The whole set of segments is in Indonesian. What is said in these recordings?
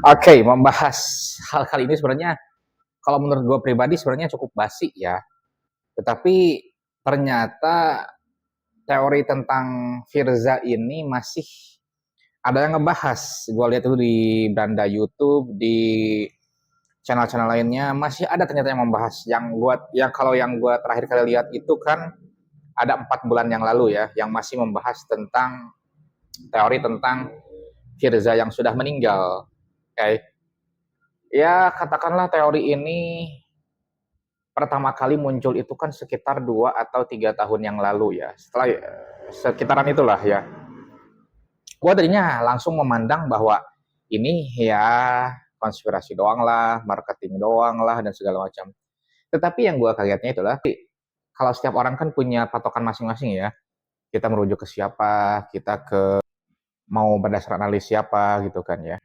Oke, membahas hal-hal ini sebenarnya kalau menurut gue pribadi sebenarnya cukup basi ya. Tetapi ternyata teori tentang Firza ini masih ada yang ngebahas. Gue lihat itu di beranda YouTube, di channel-channel lainnya masih ada ternyata yang membahas. Yang gue terakhir kali lihat itu kan ada 4 bulan yang lalu ya, yang masih membahas tentang teori tentang Firza yang sudah meninggal. Oke, okay. Ya katakanlah teori ini pertama kali muncul itu kan sekitar 2 atau 3 tahun yang lalu ya. Setelah sekitaran itulah ya. Gue tadinya langsung memandang bahwa ini ya konspirasi doang lah, marketing doang lah dan segala macam. Tetapi yang gue kagetnya itulah kalau setiap orang kan punya patokan masing-masing ya. Kita merujuk ke siapa, kita ke mau berdasar analis siapa gitu kan ya.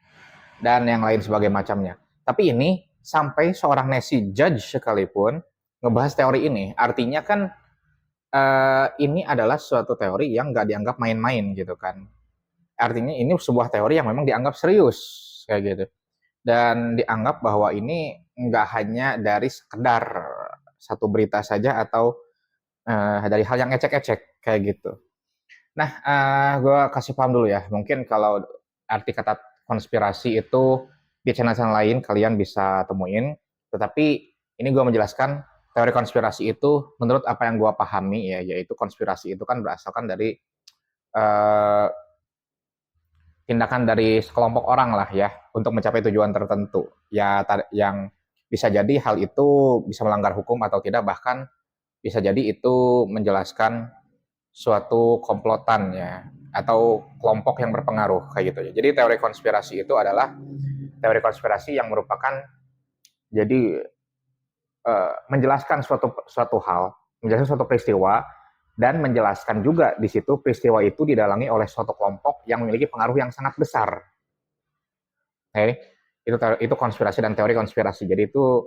Dan yang lain sebagai macamnya. Tapi ini sampai seorang Nancy Judge sekalipun ngebahas teori ini. Artinya kan ini adalah suatu teori yang nggak dianggap main-main gitu kan. Artinya ini sebuah teori yang memang dianggap serius kayak gitu. Dan dianggap bahwa ini nggak hanya dari sekedar satu berita saja atau dari hal yang ecek-ecek kayak gitu. Nah, gue kasih paham dulu ya. Mungkin kalau arti kata konspirasi itu di channel-channel lain kalian bisa temuin. Tetapi ini gue menjelaskan teori konspirasi itu menurut apa yang gue pahami ya, yaitu konspirasi itu kan berasalkan dari uh, tindakan dari sekelompok orang lah ya untuk mencapai tujuan tertentu. Ya, yang bisa jadi hal itu bisa melanggar hukum atau tidak, bahkan bisa jadi itu menjelaskan suatu komplotan ya atau kelompok yang berpengaruh kayak gitu ya. Jadi teori konspirasi itu adalah teori konspirasi yang merupakan jadi menjelaskan suatu suatu hal, menjelaskan suatu peristiwa dan menjelaskan juga di situ peristiwa itu didalangi oleh suatu kelompok yang memiliki pengaruh yang sangat besar. Oke, okay? Itu konspirasi dan teori konspirasi. Jadi itu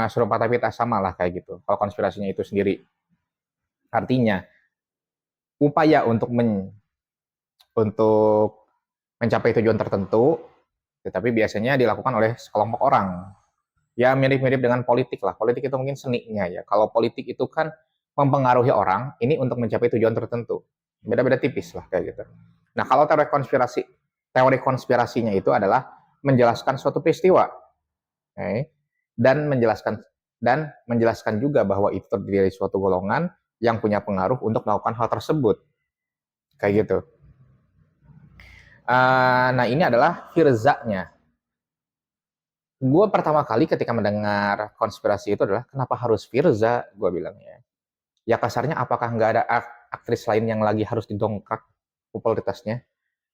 serupa tapi tak sama lah kayak gitu. Kalau konspirasinya itu sendiri artinya upaya untuk mencapai tujuan tertentu, tetapi biasanya dilakukan oleh sekelompok orang. Ya mirip-mirip dengan politik lah. Politik itu mungkin seninya ya. Kalau politik itu kan mempengaruhi orang ini untuk mencapai tujuan tertentu. Beda-beda tipis lah kayak gitu. Nah kalau teori konspirasinya itu adalah menjelaskan suatu peristiwa, okay? dan menjelaskan juga bahwa itu terdiri dari suatu golongan yang punya pengaruh untuk melakukan hal tersebut, kayak gitu. Nah ini adalah Firza-nya. Gue pertama kali ketika mendengar konspirasi itu adalah kenapa harus Firza, gue bilangnya. Ya kasarnya apakah nggak ada aktris lain yang lagi harus didongkrak popularitasnya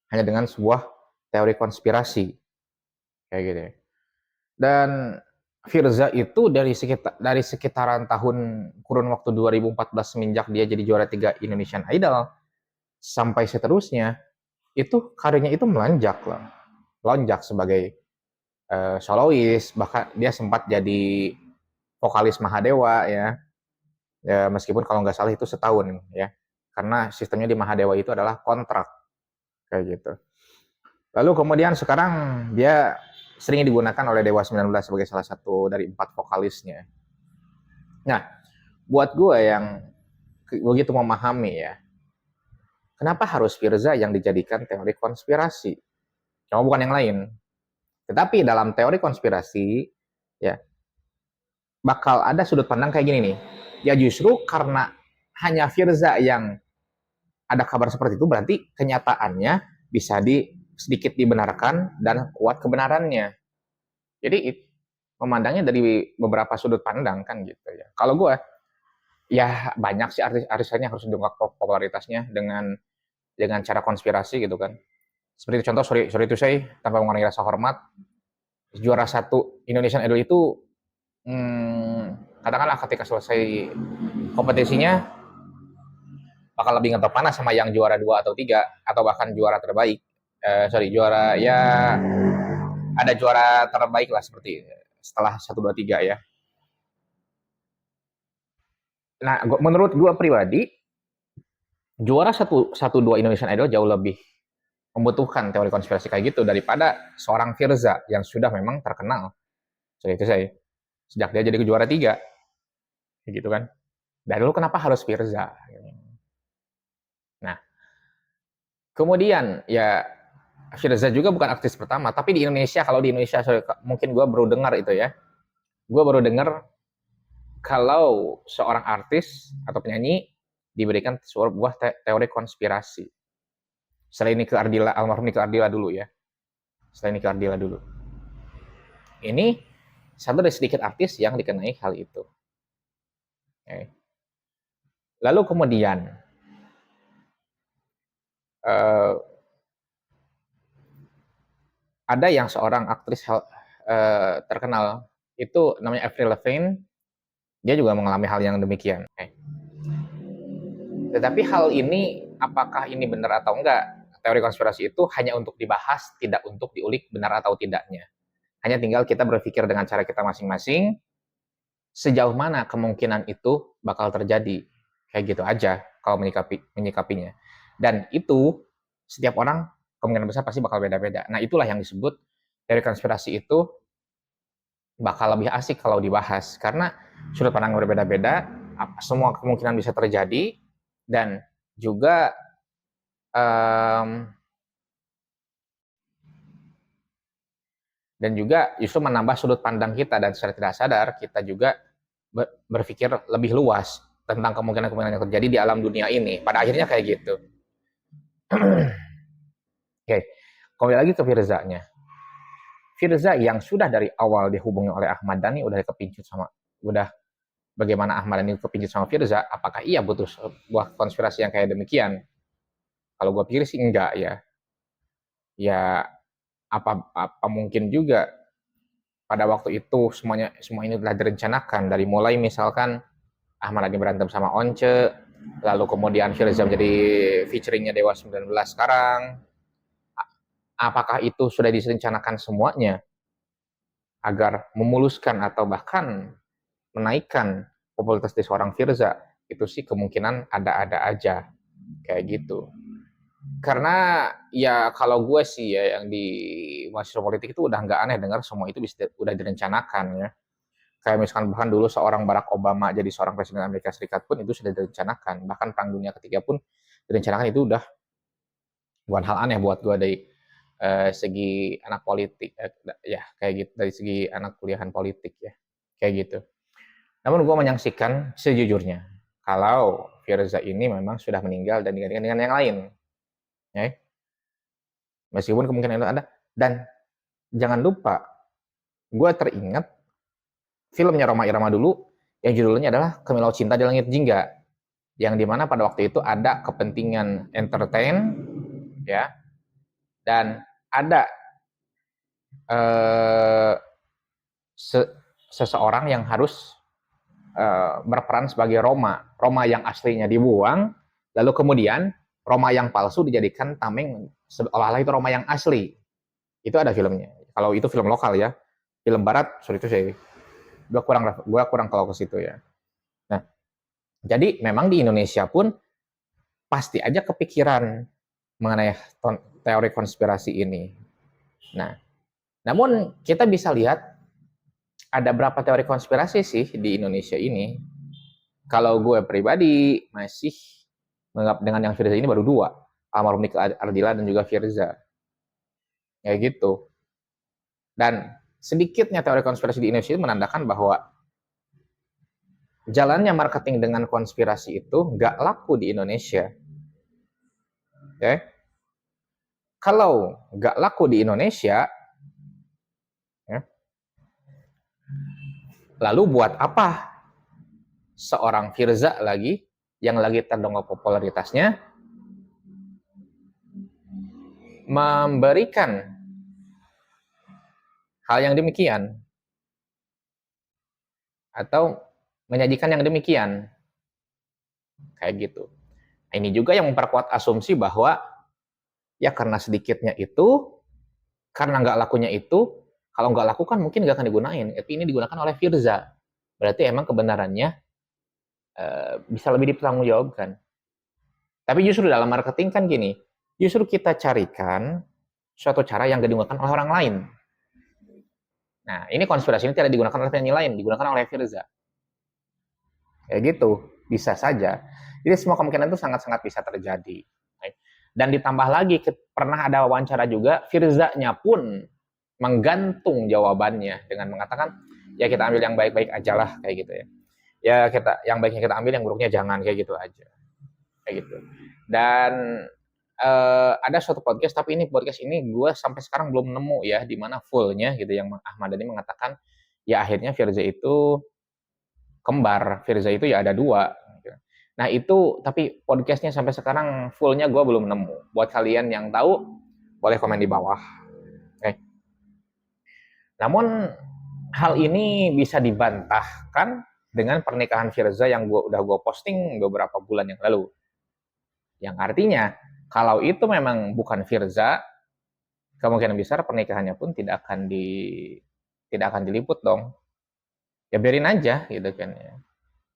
hanya dengan sebuah teori konspirasi kayak gitu ya. Dan Firza itu dari sekitaran tahun kurun waktu 2014 semenjak dia jadi juara 3 Indonesian Idol sampai seterusnya itu karirnya itu melonjak sebagai solois, bahkan dia sempat jadi vokalis Mahadewa ya. Ya meskipun kalau nggak salah itu setahun ya, karena sistemnya di Mahadewa itu adalah kontrak kayak gitu. Lalu kemudian sekarang dia sering digunakan oleh Dewa 19 sebagai salah satu dari 4 vokalisnya. Nah, buat gue yang begitu memahami ya, kenapa harus Firza yang dijadikan teori konspirasi? Cuma bukan yang lain. Tetapi dalam teori konspirasi, ya bakal ada sudut pandang kayak gini nih. Ya justru karena hanya Firza yang ada kabar seperti itu, berarti kenyataannya bisa sedikit dibenarkan dan kuat kebenarannya. Jadi memandangnya dari beberapa sudut pandang kan gitu ya. Kalau gue ya banyak sih artis-artisnya harus dongkrak popularitasnya dengan cara konspirasi gitu kan. Seperti contoh sorry sorry itu saya tanpa mengurangi rasa hormat, juara 1 Indonesian Idol itu katakanlah ketika selesai kompetisinya bakal lebih ngetop panas sama yang juara 2 atau 3 atau bahkan juara terbaik. Juara ya ada juara terbaik lah seperti setelah 1 2 3 ya. Nah, menurut gue pribadi juara 1 1 2 Indonesian Idol jauh lebih membutuhkan teori konspirasi kayak gitu daripada seorang Firza yang sudah memang terkenal. So, itu saya sejak dia jadi juara 3, gitu kan. Dan lu kenapa harus Firza? Nah, kemudian ya Firza juga bukan artis pertama, tapi di Indonesia, kalau di Indonesia mungkin gue baru dengar itu ya. Gue baru dengar kalau seorang artis atau penyanyi diberikan sebuah teori konspirasi. Selain Nike Ardila, almarhum Nike Ardila dulu ya. Selain Nike Ardila dulu. Ini satu dari sedikit artis yang dikenai hal itu. Okay. Lalu kemudian ada yang seorang aktris terkenal itu namanya Avril Lavigne, dia juga mengalami hal yang demikian. Okay. Tetapi hal ini apakah ini benar atau enggak? Teori konspirasi itu hanya untuk dibahas, tidak untuk diulik benar atau tidaknya. Hanya tinggal kita berpikir dengan cara kita masing-masing, sejauh mana kemungkinan itu bakal terjadi. Kayak gitu aja kalau menyikapinya. Dan itu setiap orang kemungkinan besar pasti bakal beda-beda. Nah, itulah yang disebut teori konspirasi itu bakal lebih asik kalau dibahas. Karena sudut pandang berbeda-beda, semua kemungkinan bisa terjadi, dan juga justru menambah sudut pandang kita, dan secara tidak sadar kita juga berpikir lebih luas tentang kemungkinan-kemungkinan yang terjadi di alam dunia ini. Pada akhirnya kayak gitu. Oke, kembali lagi ke Firza-nya. Firza yang sudah dari awal dihubungi oleh Ahmad Dhani udah bagaimana Ahmad Dhani kepincut sama Firza, apakah ia butuh sebuah konspirasi yang kayak demikian? Kalau gue pikir sih enggak ya. Ya apa mungkin juga pada waktu itu semua ini telah direncanakan, dari mulai misalkan Ahmad Dhani berantem sama Once, lalu kemudian Firza menjadi featuringnya Dewa 19 sekarang. Apakah itu sudah direncanakan semuanya agar memuluskan atau bahkan menaikkan popularitas di seorang Firza? Itu sih kemungkinan ada-ada aja kayak gitu. Karena ya kalau gue sih ya yang di mahasiswa politik itu udah nggak aneh dengar semua itu udah direncanakan ya. Kayak misalkan bahkan dulu seorang Barack Obama jadi seorang presiden Amerika Serikat pun itu sudah direncanakan. Bahkan Perang Dunia Ketiga pun direncanakan. Itu udah bukan hal aneh buat gue dari segi anak politik ya kayak gitu, dari segi anak kuliahan politik ya kayak gitu. Namun gue menyaksikan sejujurnya kalau Firza ini memang sudah meninggal dan digantikan dengan yang lain. Ya. Meskipun kemungkinan itu ada. Dan jangan lupa, gue teringat filmnya Rhoma Irama dulu yang judulnya adalah Kemilau Cinta di Langit Jingga, yang dimana pada waktu itu ada kepentingan entertain ya, dan ada seseorang yang harus berperan sebagai Roma yang aslinya dibuang, lalu kemudian Roma yang palsu dijadikan tameng seolah-olah itu Roma yang asli. Itu ada filmnya. Kalau itu film lokal ya, film barat sorry itu saya gua kurang kalau ke situ ya. Nah, jadi memang di Indonesia pun pasti aja kepikiran mengenai teori konspirasi ini. Nah, namun kita bisa lihat ada berapa teori konspirasi sih di Indonesia ini. Kalau gue pribadi masih menganggap dengan yang Firza ini baru 2, almarhum Nike Ardila dan juga Firza. Kayak gitu. Dan sedikitnya teori konspirasi di Indonesia itu menandakan bahwa jalannya marketing dengan konspirasi itu nggak laku di Indonesia. Oke? Kalau nggak laku di Indonesia, ya, lalu buat apa seorang Firza lagi yang lagi terdongkrak popularitasnya memberikan hal yang demikian atau menyajikan yang demikian kayak gitu. Nah, ini juga yang memperkuat asumsi bahwa ya karena sedikitnya itu, karena nggak lakunya itu, kalau nggak laku kan mungkin nggak akan digunain. Tapi ini digunakan oleh Firza, berarti emang kebenarannya bisa lebih dipertanggungjawabkan. Tapi justru dalam marketing kan gini, Justru kita carikan suatu cara yang gak digunakan oleh orang lain. Nah, ini konspirasi ini tidak digunakan oleh penyanyi lain, digunakan oleh Firza. Kayak gitu, bisa saja. Jadi semua kemungkinan itu sangat-sangat bisa terjadi. Dan ditambah lagi, pernah ada wawancara juga, Firza-nya pun menggantung jawabannya dengan mengatakan, ya kita ambil yang baik-baik aja lah, kayak gitu ya. Ya kita yang baiknya kita ambil, yang buruknya jangan, kayak gitu aja. Kayak gitu. Dan ada suatu podcast, tapi ini podcast ini gue sampai sekarang belum nemu ya di mana fullnya gitu, yang Ahmad Dhani mengatakan ya akhirnya Firza itu kembar, Firza itu ya ada dua. Nah itu, tapi podcastnya sampai sekarang fullnya gue belum nemu. Buat kalian yang tahu, boleh komen di bawah. Oke. Namun hal ini bisa dibantahkan dengan pernikahan Firza yang udah gue posting beberapa bulan yang lalu. Yang artinya, kalau itu memang bukan Firza, kemungkinan besar pernikahannya pun tidak akan diliput dong. Ya biarin aja gitu kan ya.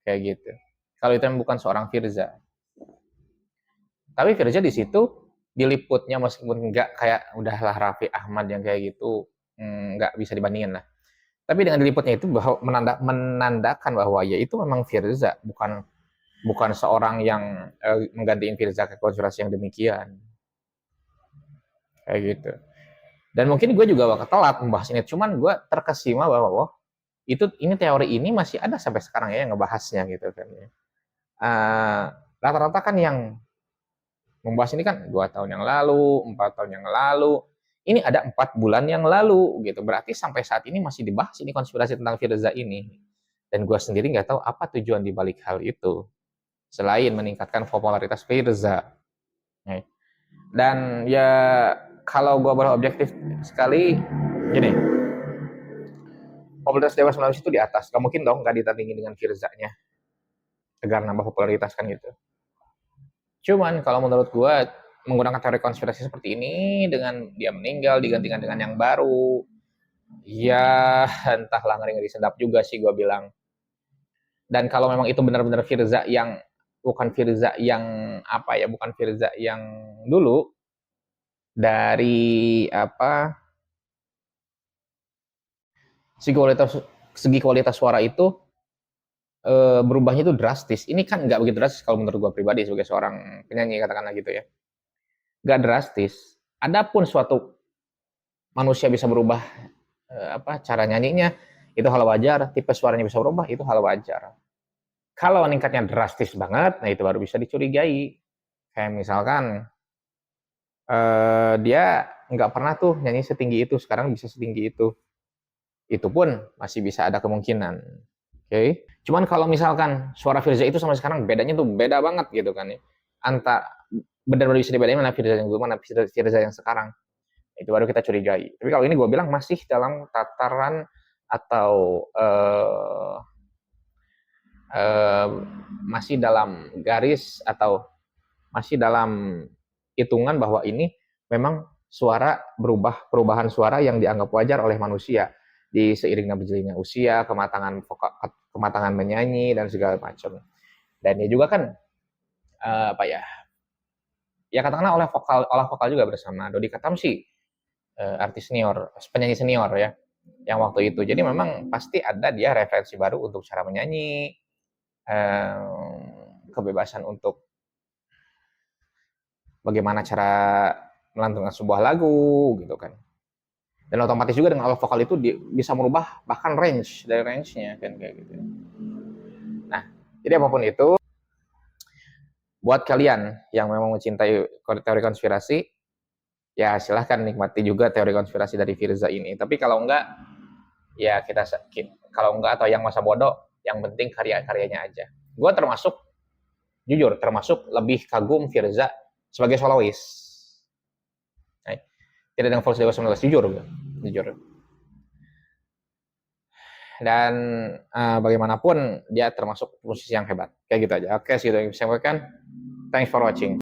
Kayak gitu. Kalau itu memang bukan seorang Firza. Tapi Firza di situ diliputnya meskipun nggak kayak udahlah Raffi Ahmad yang kayak gitu, nggak bisa dibandingin lah. Tapi dengan diliputnya itu bahwa menandakan bahwa ya itu memang Firza, bukan bukan seorang yang menggantiin Firza ke konspirasi yang demikian. Kayak gitu. Dan mungkin gue juga bakal telat membahas ini, cuman gue terkesima bahwa ini teori ini masih ada sampai sekarang ya yang ngebahasnya gitu kan ya. Rata-rata kan yang membahas ini kan 2 tahun yang lalu, 4 tahun yang lalu. Ini ada 4 bulan yang lalu gitu. Berarti sampai saat ini masih dibahas ini konspirasi tentang Firza ini. Dan gue sendiri nggak tahu apa tujuan dibalik hal itu selain meningkatkan popularitas Firza. Dan ya kalau gue boleh objektif sekali, gini, popularitas Dewa 19 itu di atas. Gak mungkin dong gak ditandingin dengan Firza-nya agar nambah popularitas kan gitu. Cuman kalau menurut gue menggunakan teori konspirasi seperti ini dengan dia meninggal digantikan dengan yang baru, ya entahlah, ngeri-ngeri sedap juga sih gue bilang. Dan kalau memang itu benar-benar Firza yang bukan Firza yang apa ya, bukan Firza yang dulu, dari apa, segi kualitas suara itu berubahnya itu drastis. Ini kan nggak begitu drastis kalau menurut gue pribadi sebagai seorang penyanyi katakanlah gitu ya. Nggak drastis. Adapun suatu manusia bisa berubah cara nyanyinya, itu hal wajar. Tipe suaranya bisa berubah, itu hal wajar. Kalau meningkatnya drastis banget, nah itu baru bisa dicurigai. Kayak misalkan dia nggak pernah tuh nyanyi setinggi itu, sekarang bisa setinggi itu. Itu pun masih bisa ada kemungkinan. Oke. Cuman kalau misalkan suara Firza itu sama sekarang bedanya tuh beda banget gitu kan ya. Benar-benar bisa dibedain mana Firza yang dulu, mana Firza yang sekarang. Itu baru kita curigai. Tapi kalau ini gue bilang masih dalam tataran atau masih dalam garis atau masih dalam hitungan bahwa ini memang perubahan suara yang dianggap wajar oleh manusia di seiringnya berjalannya usia, kematangan menyanyi dan segala macam. Dan ini juga kan ya katakanlah olah vokal juga bersama Dodi Katamsi, artis senior, penyanyi senior ya, yang waktu itu. Jadi memang pasti ada dia referensi baru untuk cara menyanyi, kebebasan untuk bagaimana cara melantunkan sebuah lagu gitu kan. Dan otomatis juga dengan olah vokal itu bisa merubah bahkan range-nya kan kayak gitu. Nah, jadi apapun itu, buat kalian yang memang mencintai teori konspirasi, ya silahkan nikmati juga teori konspirasi dari Firza ini. Tapi kalau enggak, ya kalau enggak atau yang masa bodoh, yang penting karya-karyanya aja. Gue jujur termasuk lebih kagum Firza sebagai solois. Tidak dengan False Dewa 19, jujur. Dan bagaimanapun dia termasuk musisi yang hebat. Kayak gitu aja. Oke, segitu yang bisa saya sampaikan. Thanks for watching.